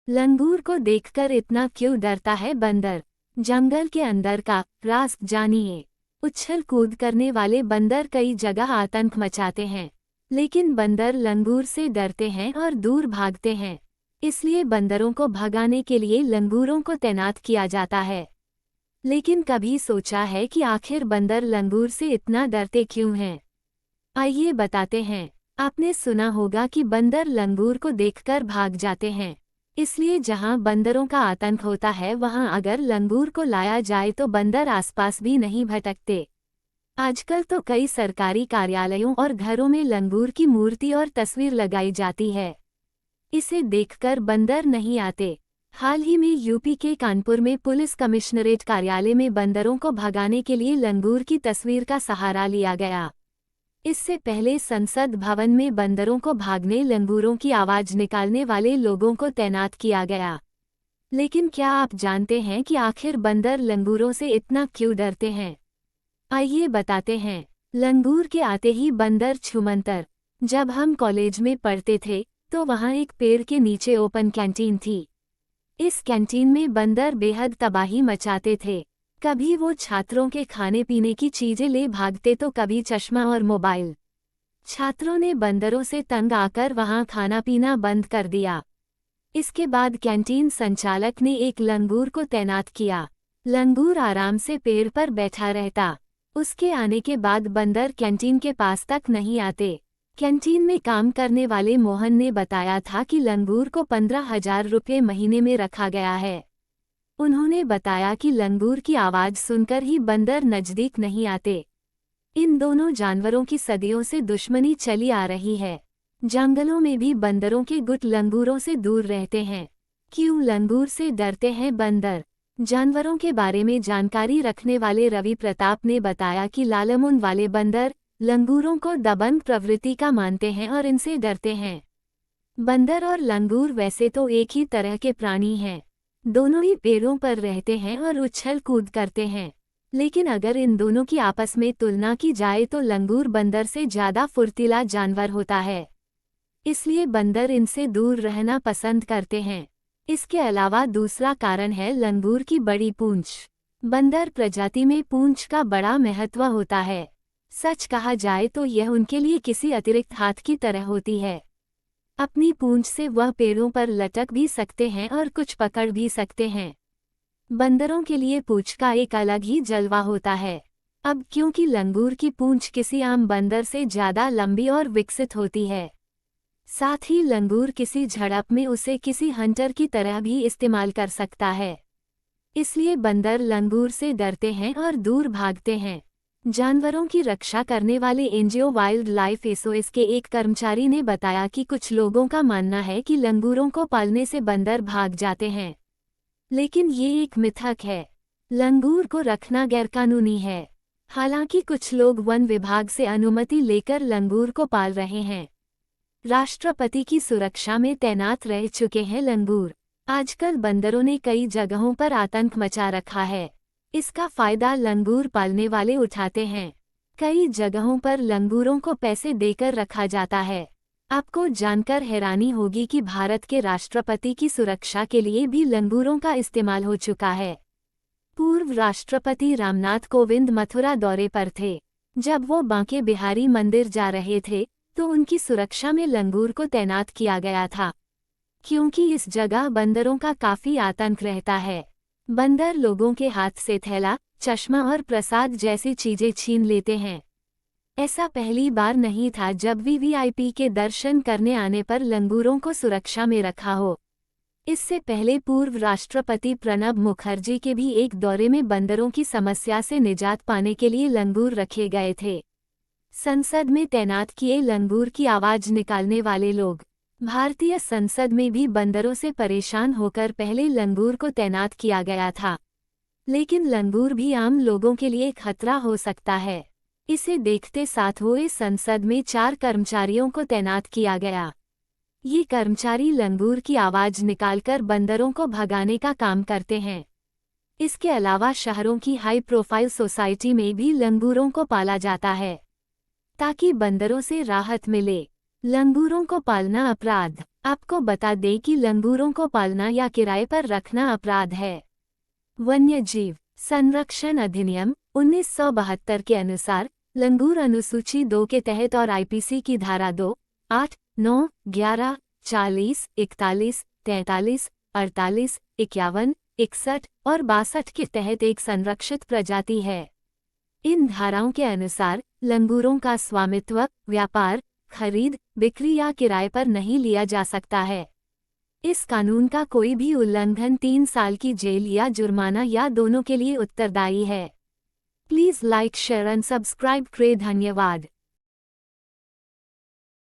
लंगूर को देखकर इतना क्यों डरता है बंदर? जंगल के अंदर का राज जानिए। उछल कूद करने वाले बंदर कई जगह आतंक मचाते हैं, लेकिन बंदर लंगूर से डरते हैं और दूर भागते हैं। इसलिए बंदरों को भगाने के लिए लंगूरों को तैनात किया जाता है। लेकिन कभी सोचा है कि आखिर बंदर लंगूर से इतना डरते क्यों हैं? आइए बताते हैं। आपने सुना होगा कि बंदर लंगूर को देखकर भाग जाते हैं। इसलिए जहां बंदरों का आतंक होता है वहां अगर लंगूर को लाया जाए तो बंदर आसपास भी नहीं भटकते। आजकल तो कई सरकारी कार्यालयों और घरों में लंगूर की मूर्ति और तस्वीर लगाई जाती है। इसे देखकर बंदर नहीं आते। हाल ही में यूपी के कानपुर में पुलिस कमिश्नरेट कार्यालय में बंदरों को भगाने के लिए लंगूर की तस्वीर का सहारा लिया गया। इससे पहले संसद भवन में बंदरों को भागने लंगूरों की आवाज निकालने वाले लोगों को तैनात किया गया। लेकिन क्या आप जानते हैं कि आखिर बंदर लंगूरों से इतना क्यों डरते हैं? आइए बताते हैं। लंगूर के आते ही बंदर छूमंतर। जब हम कॉलेज में पढ़ते थे तो वहाँ एक पेड़ के नीचे ओपन कैंटीन थी। इस कैंटीन में बंदर बेहद तबाही मचाते थे। कभी वो छात्रों के खाने पीने की चीजें ले भागते तो कभी चश्मा और मोबाइल। छात्रों ने बंदरों से तंग आकर वहां खाना पीना बंद कर दिया। इसके बाद कैंटीन संचालक ने एक लंगूर को तैनात किया। लंगूर आराम से पेड़ पर बैठा रहता। उसके आने के बाद बंदर कैंटीन के पास तक नहीं आते। कैंटीन में काम करने वाले मोहन ने बताया था कि लंगूर को 15,000 रुपये महीने में रखा गया है। उन्होंने बताया कि लंगूर की आवाज सुनकर ही बंदर नजदीक नहीं आते। इन दोनों जानवरों की सदियों से दुश्मनी चली आ रही है। जंगलों में भी बंदरों के गुट लंगूरों से दूर रहते हैं। क्यों लंगूर से डरते हैं बंदर? जानवरों के बारे में जानकारी रखने वाले रवि प्रताप ने बताया कि लालमुंड वाले बंदर लंगूरों को दबंग प्रवृत्ति का मानते हैं और इनसे डरते हैं। बंदर और लंगूर वैसे तो एक ही तरह के प्राणी हैं। दोनों ही पेड़ों पर रहते हैं और उछल कूद करते हैं। लेकिन अगर इन दोनों की आपस में तुलना की जाए तो लंगूर बंदर से ज्यादा फुर्तीला जानवर होता है। इसलिए बंदर इनसे दूर रहना पसंद करते हैं। इसके अलावा दूसरा कारण है लंगूर की बड़ी पूंछ। बंदर प्रजाति में पूंछ का बड़ा महत्व होता है। सच कहा जाए तो यह उनके लिए किसी अतिरिक्त हाथ की तरह होती है। अपनी पूंछ से वह पेड़ों पर लटक भी सकते हैं और कुछ पकड़ भी सकते हैं। बंदरों के लिए पूंछ का एक अलग ही जलवा होता है। अब क्योंकि लंगूर की पूंछ किसी आम बंदर से ज्यादा लंबी और विकसित होती है, साथ ही लंगूर किसी झड़प में उसे किसी हंटर की तरह भी इस्तेमाल कर सकता है। इसलिए बंदर लंगूर से डरते हैं और दूर भागते हैं। जानवरों की रक्षा करने वाले एनजीओ वाइल्ड लाइफ एसओएस के एक कर्मचारी ने बताया कि कुछ लोगों का मानना है कि लंगूरों को पालने से बंदर भाग जाते हैं, लेकिन ये एक मिथक है। लंगूर को रखना गैरकानूनी है। हालांकि कुछ लोग वन विभाग से अनुमति लेकर लंगूर को पाल रहे हैं। राष्ट्रपति की सुरक्षा में तैनात रह चुके हैं लंगूर। आजकल बंदरों ने कई जगहों पर आतंक मचा रखा है। इसका फायदा लंगूर पालने वाले उठाते हैं। कई जगहों पर लंगूरों को पैसे देकर रखा जाता है। आपको जानकर हैरानी होगी कि भारत के राष्ट्रपति की सुरक्षा के लिए भी लंगूरों का इस्तेमाल हो चुका है। पूर्व राष्ट्रपति रामनाथ कोविंद मथुरा दौरे पर थे। जब वो बांके बिहारी मंदिर जा रहे थे तो उनकी सुरक्षा में लंगूर को तैनात किया गया था, क्योंकि इस जगह बंदरों का काफी आतंक रहता है। बंदर लोगों के हाथ से थैला, चश्मा और प्रसाद जैसी चीजें छीन लेते हैं। ऐसा पहली बार नहीं था जब वीवीआईपी के दर्शन करने आने पर लंगूरों को सुरक्षा में रखा हो। इससे पहले पूर्व राष्ट्रपति प्रणब मुखर्जी के भी एक दौरे में बंदरों की समस्या से निजात पाने के लिए लंगूर रखे गए थे। संसद में तैनात किए लंगूर की आवाज निकालने वाले लोग। भारतीय संसद में भी बंदरों से परेशान होकर पहले लंगूर को तैनात किया गया था, लेकिन लंगूर भी आम लोगों के लिए खतरा हो सकता है। इसे देखते साथ हुए संसद में 4 कर्मचारियों को तैनात किया गया। ये कर्मचारी लंगूर की आवाज निकालकर बंदरों को भगाने का काम करते हैं। इसके अलावा शहरों की हाई प्रोफाइल सोसाइटी में भी लंगूरों को पाला जाता है, ताकि बंदरों से राहत मिले। लंगूरों को पालना अपराध। आपको बता दें कि लंगूरों को पालना या किराए पर रखना अपराध है। वन्य जीव संरक्षण अधिनियम 1972 के अनुसार लंगूर अनुसूची 2 के तहत और आईपीसी की धारा 2, 8, 9, 11, 40, 41, 43, 48, 51, 61 और 62 के तहत एक संरक्षित प्रजाति है। इन धाराओं के अनुसार लंगूरों का स्वामित्व, व्यापार, खरीद, बिक्री या किराए पर नहीं लिया जा सकता है। इस कानून का कोई भी उल्लंघन 3 साल की जेल या जुर्माना या दोनों के लिए उत्तरदायी है। Please like, share and subscribe करें। धन्यवाद।